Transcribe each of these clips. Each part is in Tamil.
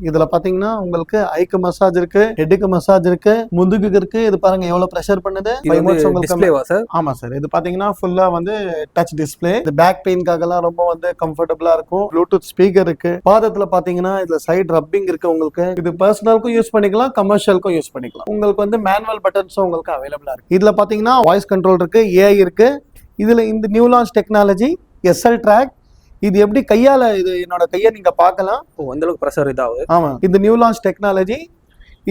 இதுல பாத்தீங்கன்னா உங்களுக்கு ஐக்கு மசாஜ் இருக்கு, ஹெட்டுக்கு மசாஜ் இருக்கு, முதுகுக்கு இருக்கு. இது பாருங்க எவ்வளவு பிரஷர் பண்ணுது. டிஸ்ப்ளேவா சார்? ஆமா சார். இது பாத்தீங்கன்னா ஃபுல்லா வந்து டச் டிஸ்ப்ளே. இது பேக் பெயின்காக எல்லாம் ரொம்ப வந்து கம்ஃபர்டபுளா இருக்கும். ப்ளூடூத் ஸ்பீக்கர் இருக்கு. பாதத்துல பாத்தீங்கன்னா இதுல சைடு ரப்பிங் இருக்கு உங்களுக்கு. இது பர்சனலுக்கும் யூஸ் பண்ணிக்கலாம், கமர்ஷியலுக்கும் யூஸ் பண்ணிக்கலாம். உங்களுக்கு வந்து மேனுவல் பட்டன்ஸும் உங்களுக்கு அவைலபிளா இருக்கு. இதுல பாத்தீங்கன்னா வாய்ஸ் கண்ட்ரோல் இருக்கு, ஏஐ இருக்கு. இதுல இந்த new launch technology SL track. இது எப்படி கையால இது என்னோட கையை நீங்க பார்க்கலாம். அந்த அளவுக்கு பிரஷர் இதாகுது. ஆமா, இந்த நியூ லான்ச் டெக்னாலஜி.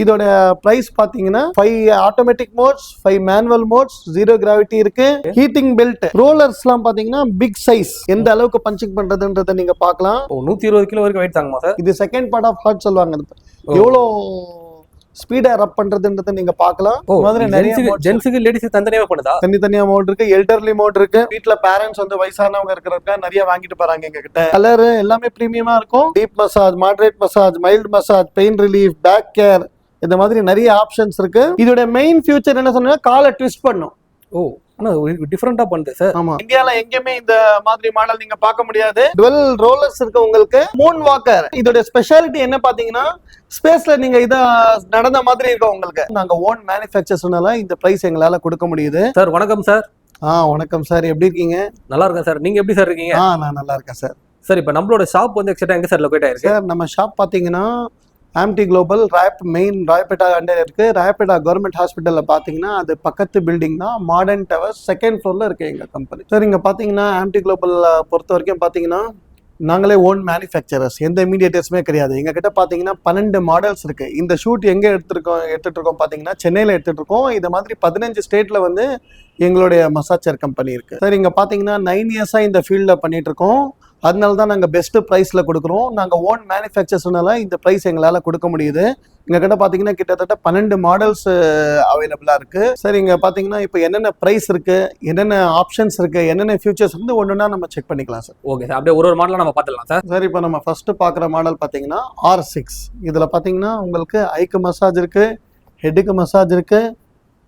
இதோட பிரைஸ் பாத்தீங்கன்னா 5 automatic modes, 5 manual modes, 0 gravity இருக்கு, ஹீட்டிங் பெல்ட், ரோலர்ஸ்லாம் பாத்தீங்கன்னா பிக் சைஸ். எந்த அளவுக்கு பஞ்சிங் பண்றதுன்றத நீங்க பார்க்கலாம். 120 கிலோ வரைக்கும் வெயிட் தாங்குமா சார்? இது செகண்ட் பார்ட் ஆஃப் ஹார்ட் சொல்லுவாங்க. எவ்வளோ ஸ்பீடா ரப் பண்றதுன்றத நீங்க பார்க்கலாம். மாதிரி நிறைய ஜென்ஸுக்கு லேடிஸ்க்கு தனித்தனியா பண்ணுதா? தனித்தனியா மோட் இருக்கு, எல்டர்லி மோட் இருக்கு. வீட்ல பேரண்ட்ஸ் வந்து வயசானவங்க இருக்கிறவங்க நிறைய வாங்கிட்டு போறாங்க எங்க கிட்ட. கலர் எல்லாமே பிரீமியமா இருக்கும். Deep massage, moderate massage, mild massage, pain relief, back care, இந்த மாதிரி நிறைய ஆப்ஷன்ஸ் இருக்கு. இதோட மெயின் ஃபியூச்சர் என்ன சொன்னா காலை ட்விஸ்ட் பண்ணும். ஆனா டிஃபரெண்டா பண்ணுது சார். ஆமா, இந்தியால எங்கேயுமே இந்த மாதிரி மாடல் நீங்க பார்க்க முடியாது. 12 ரோலர்ஸ் இருக்கு உங்களுக்கு. Moon Walker. இதோட ஸ்பெஷாலிட்டி என்ன பாத்தீங்கன்னா ஸ்பேஸ்ல நீங்க இத நடந்த மாதிரி இருக்கும் உங்களுக்கு. நாங்க ஓன் மேனுஃபேக்சர்ஸ்னால இந்த பிரைஸ் எங்களால கொடுக்க முடியுது. சார் வணக்கம் சார். வணக்கம் சார், எப்படி இருக்கீங்க? நல்லா இருக்கேன் சார். நீங்க எப்படி சார் இருக்கீங்க? நான் நல்லா இருக்கேன் சார். சார் இப்போ நம்மளோட ஷாப் வந்து எக்ஸாக்ட்டா எங்க சார் லொகேட் ஆயிருக்கு? சார் நம்ம ஷாப் பாத்தீங்கன்னா ஆம்டி குளோபல் மெயின் ராயப்பேட்டா அண்டர் இருக்கு. ராயப்பேட்டா கவர்மெண்ட் ஹாஸ்பிட்டல்ல பாத்தீங்கன்னா அது பக்கத்து பில்டிங் தான். மாடர்ன் டவர்ஸ் செகண்ட் ஃப்ளோர்ல இருக்கு எங்க கம்பெனி. சார் இங்க பாத்தீங்கன்னா ஆம்டி குளோபல் பொறுத்த வரைக்கும் பாத்தீங்கன்னா நாங்களே ஓன் மேனுஃபேக்சரர்ஸ், எந்த இமீடியேட்டர்ஸுமே கிடையாது. எங்க கிட்ட பாத்தீங்கன்னா 12 மாடல்ஸ் இருக்கு. இந்த ஷூட் எங்க எடுத்துட்டு இருக்கோம் பாத்தீங்கன்னா சென்னையில எடுத்துட்டு இருக்கோம். இது மாதிரி 15 ஸ்டேட்ல வந்து எங்களுடைய மசாஜர் கம்பெனி இருக்கு. சார் இங்க பாத்தீங்கன்னா 9 இயர்ஸா இந்த ஃபீல்ட்ல பண்ணிட்டு இருக்கோம். அதனால தான் நாங்கள் பெஸ்ட் ப்ரைஸில் கொடுக்குறோம். நாங்கள் ஓன் மேனுஃபேக்சர்ஸ்னால இந்த ப்ரைஸ் எங்களால் கொடுக்க முடியுது. எங்கள் கிட்ட பார்த்தீங்கன்னா கிட்டத்தட்ட 12 மாடல்ஸ் அவைலபிளாக இருக்குது. சார் இங்கே பார்த்தீங்கன்னா இப்போ என்னென்ன ப்ரைஸ் இருக்குது, என்னென்ன ஆப்ஷன்ஸ் இருக்குது, என்னென்ன ஃபியூச்சர்ஸ் வந்து ஒன்றுனா நம்ம செக் பண்ணிக்கலாம் சார். ஓகே சார், அப்படியே ஒரு மாடலாக நம்ம பார்த்துக்கலாம் சார். சார் இப்போ நம்ம ஃபஸ்ட்டு பார்க்குற மாடல் பார்த்தீங்கன்னா R6. இதில் பார்த்தீங்கன்னா உங்களுக்கு ஐக்கு மசாஜ் இருக்குது, ஹெட்டுக்கு மசாஜ் இருக்குது,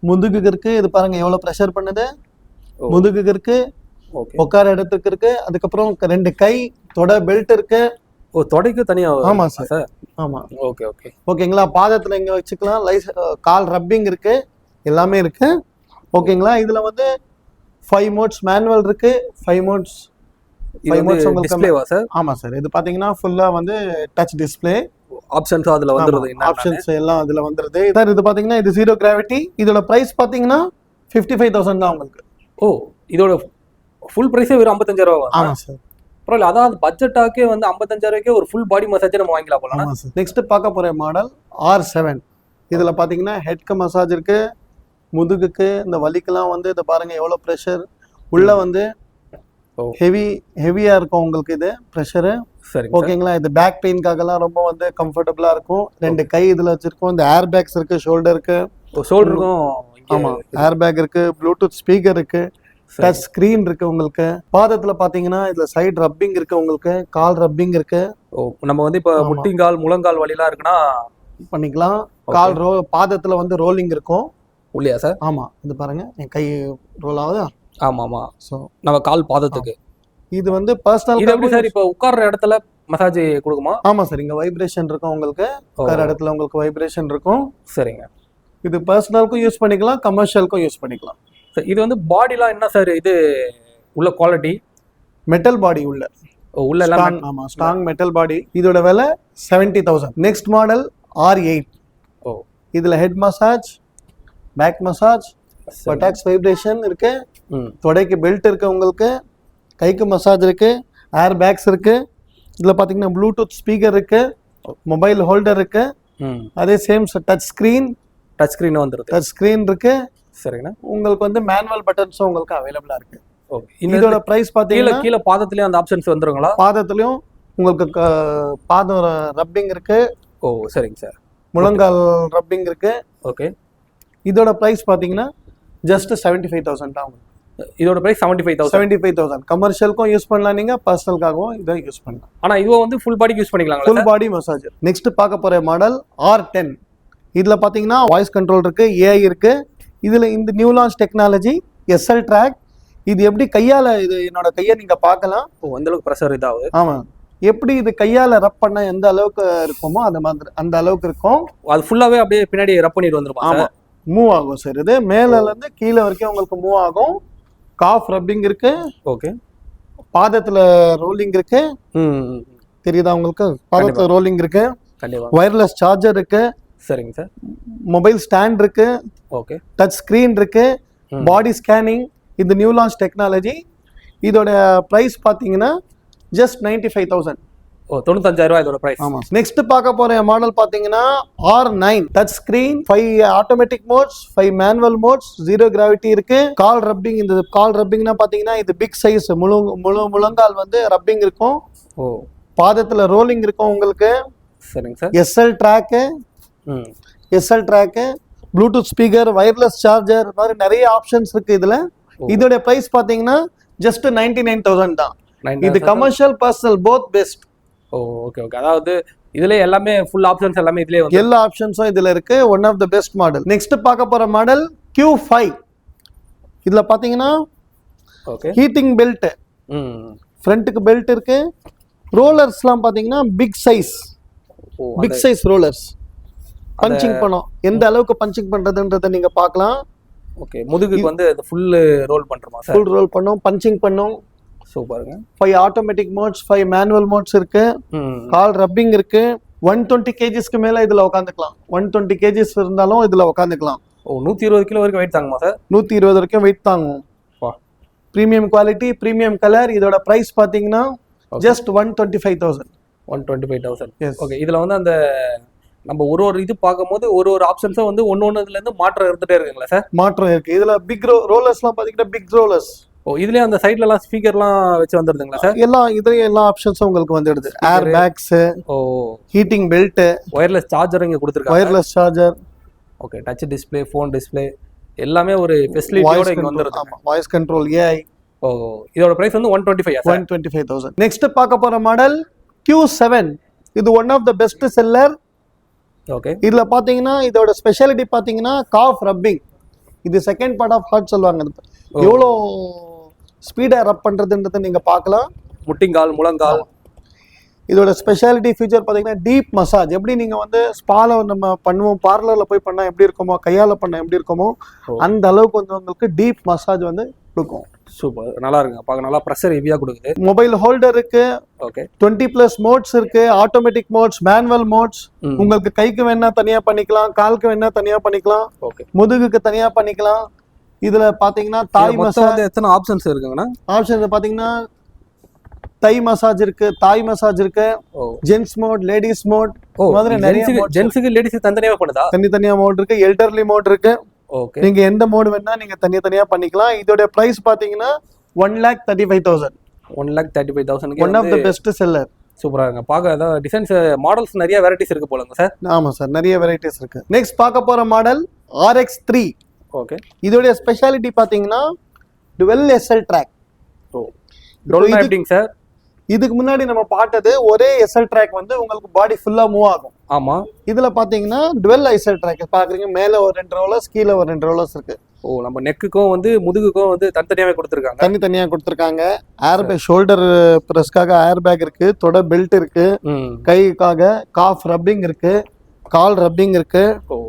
முதுகுக்கு இருக்குது. இது பாருங்கள் எவ்வளோ ப்ரெஷர் பண்ணுது. முதுகுக்கு இருக்குது, உட்கார இடத்துக்கு இருக்கு. அதுக்கப்புறம் 2 கை தொட பெல்ட் இருக்கு. தொடைக்கு தனியா? ஆமா சார். ஆமா. ஓகேங்களா. பாதத்துல இங்க வச்சுக்கலாம். கால் ரப்பிங் இருக்கு, எல்லாமே இருக்கு. ஓகேங்களா. இதுல வந்து 5 மோட்ஸ் மேனுவல் இருக்கு, 5 மோட்ஸ் டிஸ்ப்ளேவா சார்? ஆமா சார். இது பாத்தீங்கன்னா ஃபுல்லா வந்து டச் டிஸ்ப்ளே. ஆப்ஷன்ஸ் அதுல வந்துருது. ஆப்ஷன்ஸ் எல்லாம் அதுல வந்துருது. சார் இது பாத்தீங்கன்னா இது 0 கிராவிட்டி. இதோட பிரைஸ் பாத்தீங்கன்னா 55,000 தான் உங்களுக்கு. இதோட ஃபுல் பிரைஸே வெறும் 55,000 ரூபா? ஆமா சார். பரவாயில்ல, அதாவது பட்ஜெட்டாக்கே வந்து 55,000 ஒரு ஃபுல் பாடி மசாஜ் நம்ம வாங்கிக்கலாம் போல. ஆமா சார். நெக்ஸ்ட் பார்க்க போற மாடல் R7. இதுல பாத்தீங்கன்னா ஹெட்க்கு மசாஜ் இருக்கு, முதுகுக்கு இந்த வலிக்கெல்லாம் வந்து இதை பாருங்க எவ்வளவு ப்ரெஷர் உள்ள வந்து ஹெவியா இருக்கும் உங்களுக்கு இது ப்ரெஷரு. சரி, ஓகேங்களா. இது பேக் பெயின்காகலாம் ரொம்ப வந்து கம்ஃபர்டபுளா இருக்கும். 2 கை இதுல வச்சிருக்கோம். இந்த ஏர் பேக்ஸ் இருக்கு, ஷோல்டருக்கு. ஆமா, ஏர் பேக் இருக்கு, ப்ளூடூத் ஸ்பீக்கர் இருக்கு, டச் ஸ்கிரீன் இருக்கு உங்களுக்கு. பாதத்துல பாத்தீங்கன்னா இதுல சைடு ரப்பிங் இருக்கு உங்களுக்கு, கால் ரப்பிங் இருக்கு. நம்ம வந்து இப்ப முட்டிங்கால் முழங்கால் வலிலாம் இருக்குன்னா பண்ணிக்கலாம். கால் பாதத்துல வந்து ரோலிங் இருக்கும். இல்லையா சார்? ஆமா, இது பாருங்க என் கை ரோல் ஆகுதா? ஆமா. சோ நம்ம கால் பாதத்துக்கு இது வந்து பர்சனல். இது எப்படி சார் இப்ப உட்கார்ற இடத்துல மசாஜ் கொடுக்குமா? ஆமா சார். இங்க வைப்ரேஷன் இருக்கும் உங்களுக்கு. உட்கார்ற இடத்துல உங்களுக்கு வைப்ரேஷன் இருக்கும். சரிங்க. இது பர்சனலுக்கும் யூஸ் பண்ணிக்கலாம், கமர்ஷியலுக்கும் யூஸ் பண்ணிக்கலாம். இது வந்து பாடிலாம் என்ன சார் இது உள்ள குவாலிட்டி? மெட்டல் பாடி உள்ள எல்லாம். ஆமா, ஸ்ட்ராங் மெட்டல் பாடி. இதோட விலை 70,000. Next model R8. இதுல head massage, back massage, buttocks vibration இருக்கு, தொடைக்கு பெல்ட் இருக்கு உங்களுக்கு, கைக்கு மசாஜ் இருக்கு, ஏர் பேக்ஸ் இருக்கு. இதுல பாத்தீங்கன்னா ப்ளூடூத் ஸ்பீக்கர் இருக்கு, மொபைல் ஹோல்டர் இருக்கு. அதே சேம் டச் ஸ்கிரீன் வந்துருது. டச் ஸ்கிரீன் இருக்கு. சரிங்கண்ணா. உங்களுக்கு வந்து மேனுவல் பட்டன்ஸும் உங்களுக்கு அவைலபிளா இருக்கு. இதோட பிரைஸ் பாத்தீங்கன்னா கீழே பாதத்துலயும் அந்த ஆப்ஷன்ஸ் வந்துருங்களா? பாதத்துலயும் உங்களுக்கு பாதம் ரப்பிங் இருக்கு. சரிங்க சார். முழங்கால் ரப்பிங் இருக்கு. ஓகே. இதோட பிரைஸ் பாத்தீங்கன்னா ஜஸ்ட் 75,000 தான். இதோட பிரைஸ் 75,000. கமர்ஷியலுக்கும் யூஸ் பண்ணலாம், நீங்க பர்சனலுக்காகவும் இதை யூஸ் பண்ணலாம். ஆனா இதுவும் வந்து ஃபுல் பாடி யூஸ் பண்ணிக்கலாம். Full body massage. நெக்ஸ்ட் பார்க்க போற மாடல் R10. இதுல பாத்தீங்கன்னா வாய்ஸ் கண்ட்ரோல் இருக்கு, ஏஐ இருக்கு. இதுல இந்த new launch technology SL track. இது எப்படி கையால இது என்னோட கையை நீங்க பார்க்கலாம். அந்த அளவுக்கு பிரஷர் இதாகுது. ஆமா, எப்படி இது கையால ரப் பண்ண எந்த அளவுக்கு இருக்குமோ அந்த மாதிரி அந்த அளவுக்கு இருக்கும். அது ஃபுல்லாவே அப்படியே பின்னாடி ரப் பண்ணிட்டு வந்துருமா? ஆமா, மூவ் ஆகும் சார். இது மேல இருந்து கீழே வரைக்கும் உங்களுக்கு மூவ் ஆகும். காஃப் ரப்பிங் இருக்கு, ஓகே. பாதத்துல ரோலிங் இருக்கு, தெரியுதா உங்களுக்கு? பாதத்துல ரோலிங் இருக்கு, கண்டிப்பா. வயர்லெஸ் சார்ஜர் இருக்கு, சரிங்க சார். மொபைல் ஸ்டாண்ட் இருக்கு, ஓகே. டச் ஸ்கிரீன் இருக்கு, பாடி ஸ்கேனிங். இது நியூ லான்ச் டெக்னாலஜி. இதோட பிரைஸ் பாத்தீங்கன்னா ஜஸ்ட் 95,000. ஓ, 95,000 இதோட பிரைஸ். ஆமா. நெக்ஸ்ட் பார்க்க போற மாடல் பாத்தீங்கன்னா R9 touch screen, 5 automatic modes, 5 manual modes, 0 gravity இருக்கு. கால் ரப்பிங். இந்த கால் ரப்பிங்னா பாத்தீங்கன்னா இது பிக் சைஸ், முழங்கால் வந்து ரப்பிங் இருக்கும். ஓ, பாதத்துல ரோலிங் இருக்கும் உங்களுக்கு. சரிங்க sir. SL track, bluetooth speaker, wireless charger, மாதிரி நிறைய ஆப்ஷன்ஸ் இருக்கு இதுல. இதோட பிரைஸ் பாத்தீங்கன்னா ஜஸ்ட் 99,000 தான். இது கமர்ஷியல், பர்சனல் போத் பெஸ்ட். ஓ, ஓகே ஓகே. அதாவது இதுல எல்லாமே ஃபுல் ஆப்ஷன்ஸ் எல்லாமே இதுலயே வந்து எல்லா ஆப்ஷன்ஸும் இதுல இருக்கு. One of the best model. Next பார்க்க போற மாடல் Q5. இதுல பாத்தீங்கன்னா ஓகே, ஹீட்டிங் பெல்ட், ஃப்ரண்ட்டுக்கு பெல்ட் இருக்கு. ரோலர்ஸ்லாம் பாத்தீங்கன்னா பிக் சைஸ் ரோலர்ஸ். பஞ்சிங் பண்ணும், எந்த அளவுக்கு பஞ்சிங் பண்றதுன்றத நீங்க பார்க்கலாம். ஓகே. முதுகுக்கு வந்து ஃபுல் ரோல் பண்றோமா சார்? ஃபுல் ரோல் பண்ணும், பஞ்சிங் பண்ணும். சூப்பருங்க. 5 ஆட்டோமேட்டிக் மோட்ஸ், 5 மேனுவல் மோட்ஸ் இருக்கு. கால் ரப்பிங் இருக்கு. 120 kgsக்கு மேல இதுல உட்காந்துக்கலாம். 120 kgs இருந்தாலும் இதுல உட்காந்துக்கலாம். ஓ, 120 கிலோ வரைக்கும் வெயிட் தாங்குமா சார்? 120 வரைக்கும் வெயிட் தாங்கும். Premium quality, premium colour. இதோட பிரைஸ் பாத்தீங்கன்னா ஜஸ்ட் 125,000. 125,000. ஓகே. இதுல வந்து அந்த நம்ம ஒரு இது பார்க்கும்போது ஒரு ஆப்ஷன்ஸும் வந்து ஒன்னொன்னுல இருந்து மாற்றம் இருந்துட்டே இருக்குங்களா சார்? மாற்றம் இருக்கு. இதுல பிக் ரோலர்ஸ்லாம் பாத்தீங்கன்னா பிக் ரோலர்ஸ். ஓ, இதுலயே அந்த சைடுல எல்லாம் ஸ்பீக்கர்லாம் வச்சு வந்துருதுங்களா சார்? இதுலயே எல்லா ஆப்ஷன்ஸும் உங்களுக்கு வந்துடுது. ஏர் பேக்ஸ், ஓ, ஹீட்டிங் பெல்ட், வயர்லெஸ் சார்ஜர் இங்க கொடுத்திருக்காங்க. Wireless charger, okay. Touch display, phone display எல்லாமே ஒரு ஃபெசிலிட்டியோட இங்க வந்துருது. ஆமா, வாய்ஸ் கண்ட்ரோல், AI. ஓ, இதோட பிரைஸ் வந்து 125,000. நெக்ஸ்ட் பார்க்க போற மாடல் Q7. இது one of the best seller. Okay. இதுல பாத்தீங்கன்னா இதோட ஸ்பெஷாலிட்டி பாத்தீங்கன்னா காஃப் ரப்பிங். இது செகண்ட் பார்ட் ஆஃப் ஹார்ட் சொல்லுவாங்க. எவ்வளோ ஸ்பீடா ரப் பண்றதுன்றதை நீங்க பார்க்கலாம். முட்டிங்கால், முழங்கால். இதோட ஸ்பெஷாலிட்டி ஃபீச்சர் பாத்தீங்கன்னா டீப் மசாஜ். எப்படி நீங்க வந்து ஸ்பால நம்ம பண்ணுவோம், பார்லர்ல போய் பண்ணா எப்படி இருக்குமோ, கையால பண்ண எப்படி இருக்குமோ அந்த அளவுக்கு வந்து உங்களுக்கு டீப் மசாஜ் வந்து கொடுக்கும். சூப்பர், நல்லா இருக்குங்க. பார்க்க நல்லா ப்ரெஷர் ஹெவியா கொடுக்குது. மொபைல் ஹோல்டர் இருக்கு. ஓகே. 20+ மோட்ஸ் இருக்கு. Automatic modes, manual modes. உங்களுக்கு கைக்கு வேணா தனியா பண்ணிக்கலாம், காலுக்கு வேணா தனியா பண்ணிக்கலாம், ஓகே, முதுகுக்கு தனியா பண்ணிக்கலாம். இதுல பாத்தீங்கன்னா தாய் மசாஜ். எத்தனை ஆப்ஷன்ஸ் இருக்குங்கண்ணா? ஆப்ஷன்ஸ் பாத்தீங்கன்னா தை மசாஜ் இருக்கு, தாய் மசாஜ் இருக்கு, ஜென்ஸ் மோட், லேடிஸ் மோட், மாதிரி நிறைய. ஜென்ஸுக்கு லேடிஸ்க்கு தனித்தனியா பண்ணுதா? தனித்தனியா மோட் இருக்கு. எல்டர்லி மோட் இருக்கு. ஓகே. நீங்க எந்த மோட் வேணா நீங்க தனியா பண்ணிக்கலாம். இதோட பிரைஸ் பாத்தீங்கன்னா 1,35,000. 1,35,000. One of the best seller. சூப்பரா இருக்கு. பார்க்க அதாவது டிசைன்ஸ், மாடல்ஸ் நிறைய வெரைட்டிஸ் இருக்கு போலங்க சார். ஆமா சார், நிறைய வெரைட்டிஸ் இருக்கு. நெக்ஸ்ட் பார்க்க போற மாடல் RX3. ஓகே. இதோட ஸ்பெஷாலிட்டி பாத்தீங்கன்னா டுவெல் SL ட்ராக். ஓ, எப்படிங்க சார்? இதுக்கு முன்னாடி நம்ம பார்த்தது ஒரே SL ட்ராக் வந்து உங்களுக்கு பாடி ஃபுல்லா மூவ் ஆகும். ஆமா. இதுல பாத்தீங்கன்னா டுவெல் SL ட்ராக் பாக்குறீங்க. மேல ஒரு 2 ரோலர்ஸ், கீழே ஒரு 2 ரோலர்ஸ் இருக்கு. ஓ, நம்ம நெக்குக்கும் வந்து முதுகுக்கும் வந்து தனித்தனியாவே கொடுத்துருக்காங்க. தனித்தனியா கொடுத்துருக்காங்க. ஏர் பேக், ஷோல்டர் பிரஸ்க்காக ஏர் பேக் இருக்கு. தொட பெல்ட் இருக்கு. கைக்காக காஃப் ரப்பிங் இருக்கு. கால் ரப்பிங் இருக்கு. ஓ,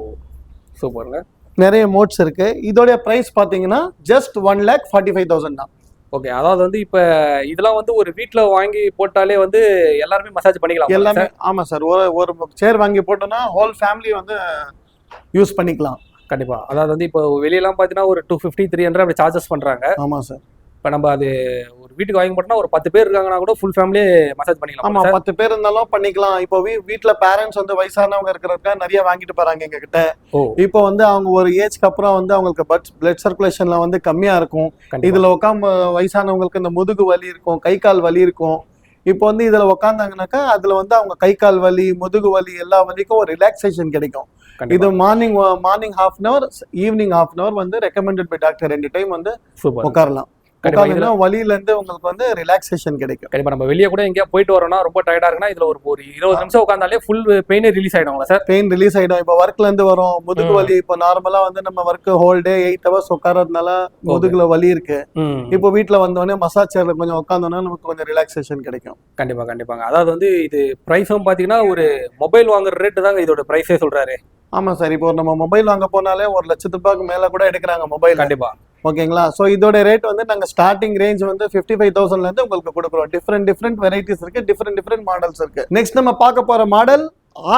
சூப்பருங்க. நிறைய மோட்ஸ் இருக்கு. இதோட பிரைஸ் பாத்தீங்கன்னா ஜஸ்ட் 1,45,000 தான். ஓகே. அதாவது வந்து இப்ப இதெல்லாம் வந்து ஒரு வீட்ல வாங்கி போட்டாலே வந்து எல்லாருமே மசாஜ் பண்ணிக்கலாம் எல்லாமே. ஆமா சார், ஒரு சேர் வாங்கி போட்டோம்னா ஹோல் ஃபேமிலி வந்து யூஸ் பண்ணிக்கலாம். கண்டிப்பா. அதாவது வந்து இப்போ வெளியெல்லாம் பாத்தீங்கன்னா ஒரு 250, 300 அப்படி சார்ஜஸ் பண்றாங்க. ஆமா சார். இப்ப நம்ம அது ஒரு வீட்டுக்கு வாங்கி போட்டோம்னா ஒரு 10 பேர் இருக்காங்கன்னா கூட ஃபுல் ஃபேமிலி மசாஜ் பண்ணிக்கலாம். ஆமா, 10 பேர் இருந்தாலும் பண்ணிக்கலாம். இப்போ வீட்டுல பேரண்ட்ஸ் வந்து வயசானவங்க இருக்கிறதுக்காக நிறைய வாங்கிட்டு போறாங்க எங்க கிட்ட. இப்போ வந்து அவங்க ஒரு ஏஜ்க்கு அப்புறம் வந்து அவங்களுக்கு பிளட் சர்க்குலேஷன்ல வந்து கம்மியா இருக்கும். இதுல உட்காந்து வயசானவங்களுக்கு இந்த முதுகு வலி இருக்கும், கை கால் வலி இருக்கும். இப்போ வந்து இதுல உட்காந்தாங்கனாக்கா அதுல வந்து அவங்க கை கால் வலி, முதுகு வலி எல்லா வலிக்கும் ஒரு ரிலாக்ஸேஷன் கிடைக்கும். இது மார்னிங் ½ hour, ஈவினிங் ½ hour வந்து ரெக்கமெண்டட் பை டாக்டர் 2 டைம் வந்து உட்காரலாம். உட்காந்துன்னா வலியில இருந்து உங்களுக்கு வந்து ரிலாக்ஸேஷன் கிடைக்கும். கண்டிப்பா நம்ம வெளியே கூட எங்கேயா போயிட்டு வரோம்னா ரொம்ப டயர்டா இருக்குன்னா இதுல ஒரு 20 நிமிஷம் உட்காந்தாலே ஃபுல் பெயின் ரிலீஸ் ஆயிடும்ல சார்? பெயின் ரிலீஸ் ஆயிடும். இப்போ ஒர்க்ல இருந்து வரும் முதுகு வலி, இப்போ நார்மலா வந்து நம்ம ஒர்க் ஹோல் டே 8 ஹவர்ஸ் உட்காரதுனால முதுகுல வலி இருக்கு. இப்போ வீட்டுல வந்தோடனே மசாஜ் சேர்ல கொஞ்சம் உட்காந்தோம்னா நமக்கு கொஞ்சம் ரிலாக்ஸேஷன் கிடைக்கும். கண்டிப்பாங்க. அதாவது வந்து இது பிரைஸும் பாத்தீங்கன்னா ஒரு மொபைல் வாங்குற ரேட்டு தாங்க இதோட பிரைஸே சொல்றாரு. ஆமா சார், இப்போ நம்ம மொபைல் வாங்க போனாலே 1 லட்சத்து ரூபாய்க்கு மேல கூட எடுக்கிறாங்க மொபைல். கண்டிப்பா. ஓகேங்களா? ஸோ இதோட ரேட் வந்து நாங்க ஸ்டார்டிங் ரேஞ்ச் வந்து 55,000ல இருந்து உங்களுக்கு கொடுக்குறோம். டிஃப்ரெண்ட் வெரைட்டிஸ் இருக்கு, டிஃப்ரெண்ட் மாடல்ஸ் இருக்கு. நெக்ஸ்ட் நம்ம பார்க்க போற model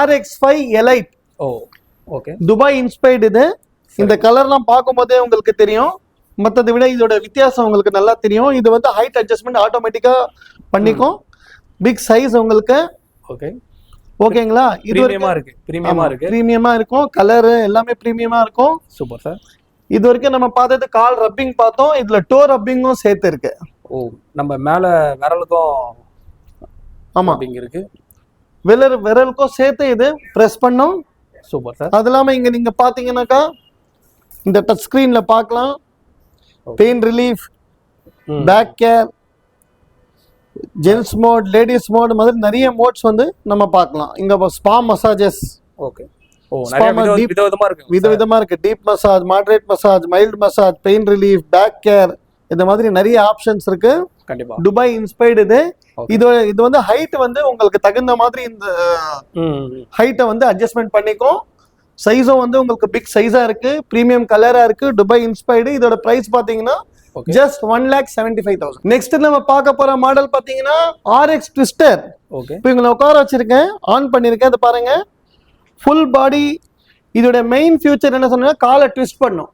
RX5 Elite. Okay. Dubai inspired இது. இந்த கலர்லாம் பார்க்கும்போதே உங்களுக்கு தெரியும், மற்றதை விட இதோட வித்தியாசம் உங்களுக்கு நல்லா தெரியும். இது வந்து ஹைட் அட்ஜஸ்ட்மெண்ட் ஆட்டோமேட்டிக்கா பண்ணிக்கும். பிக் சைஸ் உங்களுக்கு. ஓகேங்களா? இது பிரீமியமா இருக்கும். கலர் எல்லாமே பிரீமியமா இருக்கும். Super sir. இது வரைக்கும் நம்ம பார்த்தது கால் ரப்பிங் பார்த்தோம், இதுல டோ ரப்பிங்கும் சேர்த்து இருக்கு. நம்ம மேல விரலுக்கும் ஆமா இருக்கு, விரலுக்கும் சேர்த்து இது பிரஸ் பண்ணும். Super sir. அது இல்லாம இங்க நீங்க பாத்தீங்கன்னாக்கா இந்த டச் ஸ்கிரீன்ல பார்க்கலாம் pain relief, back care, gents mode, ladies mode மாதிரி நிறைய மோட்ஸ் வந்து நம்ம பார்க்கலாம். இங்க ஸ்பா மசாஜஸ். ஓகே. விதவிதமா இருக்கு. Deep massage, moderate massage, mild massage, pain relief, back care, இந்த மாதிரி நிறைய ஆப்ஷன்ஸ் இருக்கு. கண்டிப்பா. துபாய் இன்ஸ்பைர்டு இது. இது வந்து ஹைட் வந்து உங்களுக்கு தகுந்த மாதிரி இந்த ஹைட்டை வந்து அட்ஜஸ்ட்மெண்ட் பண்ணிக்கும். சைஸும் வந்து உங்களுக்கு பிக் சைஸா இருக்கு, பிரீமியம் கலரா இருக்கு. Dubai inspired. இதோட பிரைஸ் பாத்தீங்கன்னா ஜஸ்ட் 1,75,000. நெக்ஸ்ட் நம்ம பார்க்க போற மாடல் பாத்தீங்கன்னா RX Twister. இப்போ இங்க உட்கார வச்சிருக்கேன், ஆன் பண்ணிருக்கேன், அதை பாருங்க. Full body. இதோட மெயின் ஃபியூச்சர் என்ன சொன்னா காலை ட்விஸ்ட் பண்ணும்.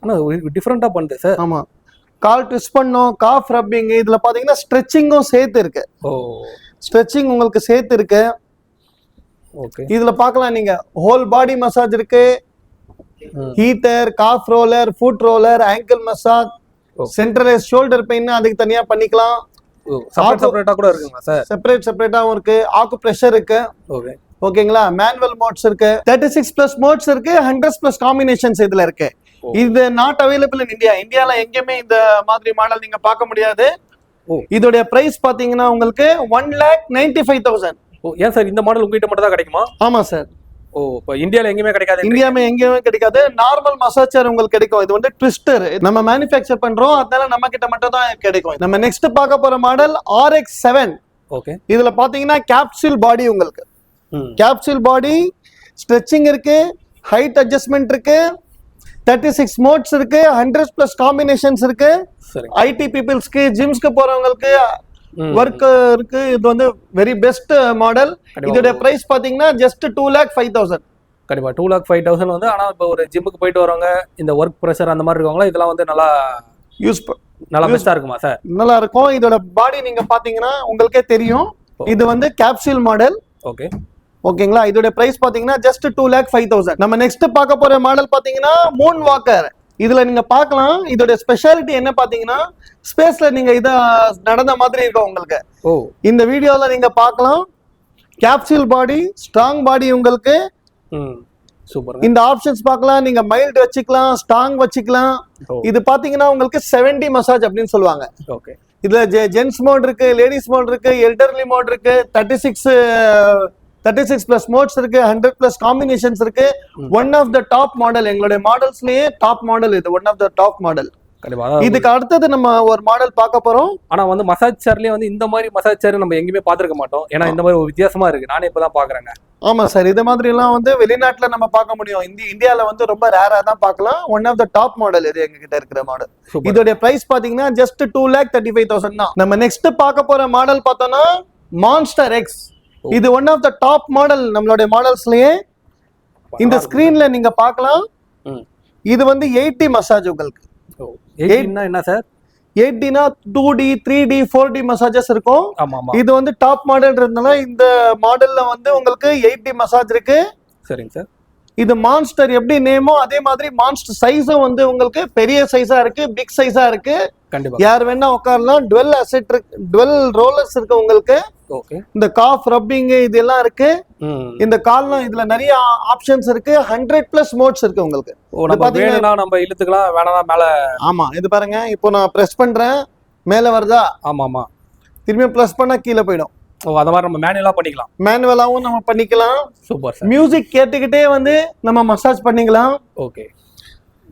ஆனா டிஃபரெண்டா பண்ணுது சார். ஆமா, கால் ட்விஸ்ட் பண்ணும், காஃப் ரப்பிங். இதுல பாத்தீங்கன்னா ஸ்ட்ரெச்சிங்கும் சேர்த்து இருக்கு. ஸ்ட்ரெச்சிங் உங்களுக்கு சேர்த்து இருக்கு. இதுல பார்க்கலாம் நீங்க ஹோல் பாடி மசாஜ் இருக்கு, heater, calf roller, foot roller, ankle massage, சென்டரைஸ் ஷோல்டர் பெயின் அதுக்கு தனியா பண்ணிக்கலாம். செப்பரேட்டா கூட இருக்குங்க சார். செப்பரேட்டாவும் இருக்கு. ஆக்கு பிரஷர் இருக்கு. ஓகேங்களா? மேனுவல் மோட்ஸ் இருக்கு, 36+ மோட்ஸ் இருக்கு, 100+ காம்பினேஷன்ஸ் இதுல இருக்கு. இது நாட் அவைலபிள் இன் இந்தியா. இந்தியால எங்கேயுமே இந்த மாதிரி மாடல் நீங்க பார்க்க முடியாது. இதோட பிரைஸ் பாத்தீங்கன்னா உங்களுக்கு 1,95,000. ஏன் சார் இந்த மாடல் உங்ககிட்ட மட்டும் தான் கிடைக்குமா? ஆமா சார். இப்போ இந்தியால எங்கேயுமே கிடைக்காது. எங்கேயுமே கிடைக்காது. நார்மல் மசாஜ் சேர் உங்களுக்கு கிடைக்கும். இது வந்து ட்விஸ்டர் நம்ம மேனுஃபேக்சர் பண்றோம், அதனால நம்ம கிட்ட மட்டும் தான் கிடைக்கும். நம்ம நெக்ஸ்ட் பார்க்க போற மாடல் RX7. இதுல பாத்தீங்கன்னா கேப்சூல் பாடி. உங்களுக்கு கேப்சூல் பாடி, ஸ்ட்ரெச்சிங் இருக்கு, ஹைட் அட்ஜஸ்ட்மெண்ட் இருக்கு, 36 மோட்ஸ் இருக்கு, 100+ காம்பினேஷன்ஸ் இருக்கு. ஐடி பீப்புள்ஸ்க்கு, ஜிம்ஸ்க்கு போறவங்களுக்கு, ஒர்க் இருக்கு. இது வந்து வெரி பெஸ்ட் மாடல். இதோட பிரைஸ் பாத்தீங்கன்னா ஜஸ்ட் 2,05,000. கண்டிப்பா 2,05,000 வந்து. ஆனா இப்போ ஒரு ஜிம்முக்கு போயிட்டு வரவங்க, இந்த ஒர்க் ப்ரெஷர் அந்த மாதிரி இருக்கவங்களா இதெல்லாம் வந்து நல்லா பெஸ்டா இருக்குமா சார்? நல்லா இருக்கும். இதோட பாடி நீங்க பாத்தீங்கன்னா உங்களுக்கே தெரியும். இது வந்து கேப்சூல் மாடல். ஓகேங்களா? இதோட பிரைஸ் பாத்தீங்கன்னா ஜஸ்ட் 2,05,000. நம்ம நெக்ஸ்ட் பார்க்க போற மாடல் பாத்தீங்கன்னா மூன் வாக்கர். இதுல நீங்க பார்க்கலாம், இதோட ஸ்பெஷாலிட்டி என்ன பாத்தீங்கன்னா ஸ்பேஸ்ல நீங்க இத நடந்த மாதிரி இருக்கும் உங்களுக்கு. இந்த வீடியோல நீங்க பார்க்கலாம். கேப்சூல் பாடி, ஸ்ட்ராங் பாடி உங்களுக்கு. சூப்பர். இந்த ஆப்ஷன்ஸ் பார்க்கலாம். நீங்க மைல்டு வச்சுக்கலாம், ஸ்ட்ராங் வச்சுக்கலாம். இது பாத்தீங்கன்னா உங்களுக்கு 70 மசாஜ் அப்படின்னு சொல்லுவாங்க. இதுல ஜென்ஸ் மோட் இருக்கு, லேடிஸ் மோட் இருக்கு, எல்டர்லி மோட் இருக்கு, 36+ மோட்ஸ் இருக்கு, 100+ காம்பினேஷன்ஸ் இருக்கு. One of the top model. எங்களுடைய மாடல்ஸ்லயே டாப் மாடல் இது. One of the top model. இதுக்கு அடுத்தது நம்ம ஒரு மாடல் பார்க்க போறோம். ஆனா வந்து மசாஜ் சேர்லயே வந்து இந்த மாதிரி மசாஜ் சேர் நம்ம எங்கேயுமே பாத்துருக்க மாட்டோம். ஏன்னா இந்த மாதிரி ஒரு வித்தியாசமா இருக்கு. நானே இப்பதான் பாக்குறேங்க. ஆமா சார், இது மாதிரி எல்லாம் வந்து வெளிநாட்டுல நம்ம பார்க்க முடியும். இந்தியால வந்து ரொம்ப ரேரா தான் பார்க்கலாம். One of the top model இது எங்க கிட்ட இருக்கிற மாடல். இதோட பிரைஸ் பாத்தீங்கன்னா ஜஸ்ட் 2,35,000 தான். நம்ம நெக்ஸ்ட் பார்க்க போற மாடல் பார்த்தோம்னா மான்ஸ்டர் எக்ஸ். இது one of the top model நம்மளுடைய மாடல்ஸ்லயே. இந்த ஸ்கிரீன்ல நீங்க பார்க்கலாம். இது வந்து 80 மசாஜ் உங்களுக்கு. 80 என்ன sir? 80னா 2D, 3D, 4D massages இருக்கும். இது வந்து டாப் மாடல்ன்றதுனால இந்த மாடல்ல வந்து உங்களுக்கு 80 மசாஜ் இருக்கு. சரிங்க சார். இது மான்ஸ்டர் எப்படி நேமோ அதே மாதிரி மான்ஸ்டர் சைஸும் வந்து உங்களுக்கு பெரிய சைஸா இருக்கு, பிக் சைஸா இருக்கு. கண்டிப்பா யார் வேணா உட்காரலாம். டுவெல் அசெட் இருக்கு, டுவெல் ரோலர்ஸ் இருக்கு உங்களுக்கு. ஓகே. இந்த காஃப் ரப்பிங் இதெல்லாம் இருக்கு. இந்த கால்ல இதுல நிறைய ஆப்ஷன்ஸ் இருக்கு. 100+ மோட்ஸ் இருக்கு உங்களுக்கு. பாத்தீங்கன்னா நம்ம இழுத்துக்கலாம், வேணா மேல. ஆமா, இது பாருங்க, இப்போ நான் பிரஸ் பண்றேன், மேல வருதா? ஆமா ஆமா. திரும்பி பிரஸ் பண்ணா கீழே போயிடும். அத மாதிரி நம்ம மேனுவலா பண்ணிக்கலாம். மேனுவலாவும் நம்ம பண்ணிக்கலாம். Super sir. மியூசிக் கேட்டுக்கிட்டே வந்து நம்ம மசாஜ் பண்ணிக்கலாம். ஓகே.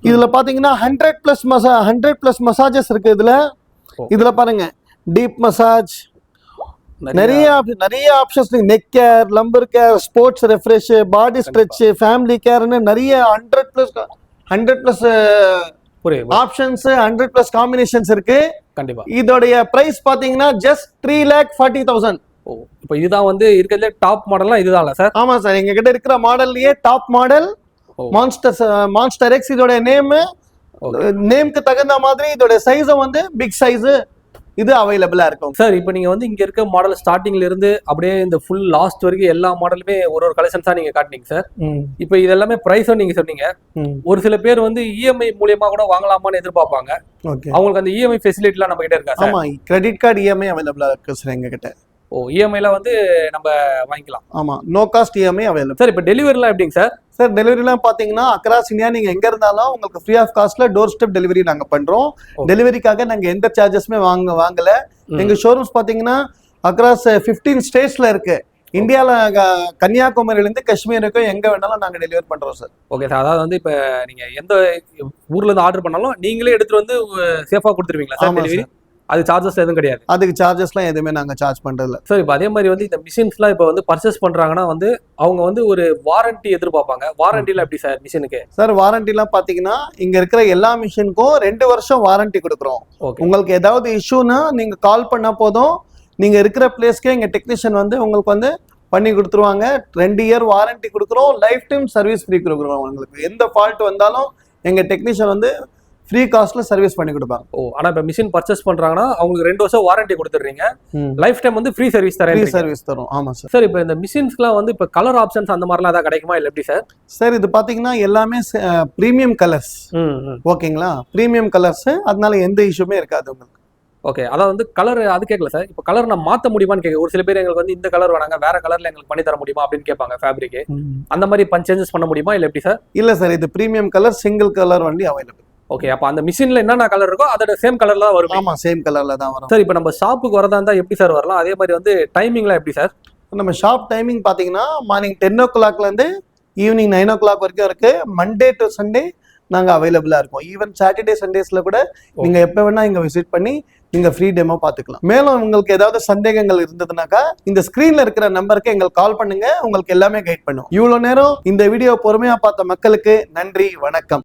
இதுல பாத்தீங்கன்னா 100+ மசாஜஸ் இருக்கு இதுல. இதுல பாருங்க, டீப் மசாஜ், நிறைய options. Neck care, lumbar care, sports refresh, body stretch, family கேர்னு நிறைய 100+ ஆப்ஷன்ஸ், 100+ காம்பினேஷன்ஸ் இருக்கு. கண்டிப்பா. இதோடைய பிரைஸ் பாத்தீங்கன்னா ஜஸ்ட் 3,40,000. இப்போ இதுதான் வந்து இருக்கிறதுல டாப் மாடல்லாம் இதுதான்ல சார்? ஆமா சார், எங்க கிட்ட இருக்கிற மாடல்லயே டாப் மாடல் மான்ஸ்டர் எக்ஸ். இதோட நேம்க்கு தகுந்த மாதிரி இதோட சைஸும் வந்து பிக் சைஸ் இது அவைலபிளா இருக்கும் சார். இப்போ நீங்க வந்து இங்க இருக்க மாடல் ஸ்டார்டிங்ல இருந்து அப்படியே இந்த ஃபுல் லாஸ்ட் வரைக்கும் எல்லா மாடலுமே ஒரு கலெக்ஷன்ஸா நீங்க காட்டுனீங்க சார். இப்போ இது எல்லாமே பிரைஸும் நீங்க சொன்னீங்க. ஒரு சில பேர் வந்து இஎம்ஐ மூலியமா கூட வாங்கலாமான்னு எதிர்பார்ப்பாங்க. அவங்களுக்கு அந்த இஎம்ஐ ஃபெசிலிட்டிலாம் நம்ம கிட்ட இருக்கா சார்? ஆமா, கிரெடிட் கார்டு இஎம்ஐ அவைலபிளா இருக்கு சார் எங்க கிட்ட. இஎம்ஐல வந்து நம்ம வாங்கிக்கலாம். ஆமா, no cost EMI available. Sir இப்போ டெலிவரிலாம் எப்படிங்க சார்? சார் டெலிவரிலாம் பாத்தீங்கன்னா அக்ராஸ் இந்தியா நீங்க எங்க இருந்தாலும் உங்களுக்கு ஃப்ரீ ஆஃப் காஸ்ட்ல டோர் ஸ்டெப் டெலிவரி நாங்க பண்றோம். டெலிவரிக்காக நாங்க எந்த சார்ஜஸ்மே வாங்கல. எங்க ஷோரூம்ஸ் பாத்தீங்கன்னா அக்ராஸ் 15 ஸ்டேட்ஸ்ல இருக்கு. இந்தியால கன்னியாகுமரியில இருந்து காஷ்மீர் வரைக்கும் எங்க வேணாலும் நாங்க டெலிவர் பண்றோம் சார். Okay sir. அதாவது வந்து இப்ப நீங்க எந்த ஊர்ல இருந்து ஆர்டர் பண்ணாலும் நீங்களே எடுத்துட்டு வந்து சேஃபா கொடுத்துருவீங்களா சார் டெலிவரி? அது சார்ஜஸ் எதுவும் கிடையாது? அதுக்கு சார்ஜஸ்லாம் எதுவுமே நாங்க சார்ஜ் பண்றதில்ல சார். இப்போ அதே மாதிரி வந்து இந்த மிஷின்ஸ்லாம் இப்போ வந்து பர்ச்சேஸ் பண்றாங்கன்னா வந்து அவங்க வந்து ஒரு வாரண்டி எதிர்பார்ப்பாங்க. வாரண்டிலாம் எப்படி சார் மிஷினுக்கு? சார் வாரண்டிலாம் பாத்தீங்கன்னா இங்க இருக்கிற எல்லா மிஷினுக்கும் 2 வருஷம் வாரண்டி கொடுக்குறோம். உங்களுக்கு ஏதாவது இஷ்யூனா நீங்க கால் பண்ணா போதும். நீங்க இருக்கிற பிளேஸ்க்கே எங்க டெக்னீஷியன் வந்து உங்களுக்கு வந்து பண்ணி கொடுத்துருவாங்க. 2 இயர் வாரண்டி கொடுக்குறோம். லைஃப் டைம் சர்வீஸ் ஃப்ரீ கொடுக்குறோம். உங்களுக்கு எந்த ஃபால்ட் வந்தாலும் எங்க டெக்னீஷியன் வந்து ஃப்ரீ காஸ்ட்ல சர்வீஸ் பண்ணி கொடுப்பாங்க. ஆனா இப்ப மிஷின் பர்ச்சேஸ் பண்றாங்கன்னா அவங்களுக்கு 2 வருஷம் வாரண்டி கொடுத்துறீங்க. லைஃப் டைம் வந்து ஃப்ரீ சர்வீஸ் தரேன். ஃப்ரீ சர்வீஸ் தரோம். ஆமா சார். சார் இப்போ இந்த மிஷின்ஸ்க்குலாம் வந்து இப்ப கலர் ஆப்ஷன்ஸ் அந்த மாதிரிலாம் ஏதாவது கிடைக்குமா இல்ல எப்படி சார்? சார் இது பாத்தீங்கன்னா எல்லாமே பிரீமியம் கலர்ஸ். ஓகேங்களா, பிரீமியம் கலர்ஸ். அதனால எந்த இஷ்யூமே இருக்காது உங்களுக்கு. ஓகே. அதாவது வந்து கலர் அது கேட்கல சார். இப்போ கலர் நான் மாத்த முடியுமான்னு கேட்க. ஒரு சில பேர் எங்களுக்கு வந்து இந்த கலர் வேணாங்க, வேற கலர்ல எங்களுக்கு பண்ணி தர முடியுமா அப்படின்னு கேட்பாங்க. ஃபேப்ரிக் அந்த மாதிரி சேஞ்சஸ் பண்ண முடியுமா இல்ல எப்படி சார்? இல்ல சார், இது பிரீமியம் கலர், சிங்கிள் கலர் வண்டி அவைலபிள். ஓகே. அப்ப அந்த மிஷின்ல என்னென்ன கலர் இருக்கோ அதோட சேம் கலர்ல தான் வரும்? ஆமா, சேம் கலர்ல தான் வரும் சார். இப்போ நம்ம ஷாப்புக்கு வரதா இருந்தா எப்படி சார் வரலாம்? அதே மாதிரி வந்து டைமிங்லாம் எப்படி சார்? நம்ம ஷாப் டைமிங் பாத்தீங்கன்னா மார்னிங் 10 o'clockல இருந்து ஈவினிங் 9 o'clock வரைக்கும் இருக்கு. மண்டே டு சண்டே நாங்க அவைலபிளா இருக்கோம். ஈவன் சாட்டர்டே சண்டேஸ்ல கூட நீங்க எப்ப வேணா இங்க விசிட் பண்ணி நீங்க ஃப்ரீ டெமோ பாத்துக்கலாம். மேலும் உங்களுக்கு ஏதாவது சந்தேகங்கள் இருந்ததுனாக்கா இந்த ஸ்கிரீன்ல இருக்கிற நம்பருக்கு எங்களுக்கு கால் பண்ணுங்க. உங்களுக்கு எல்லாமே கைட் பண்ணுவோம். இவ்வளவு நேரம் இந்த வீடியோ பொறுமையா பார்த்த மக்களுக்கு நன்றி, வணக்கம்.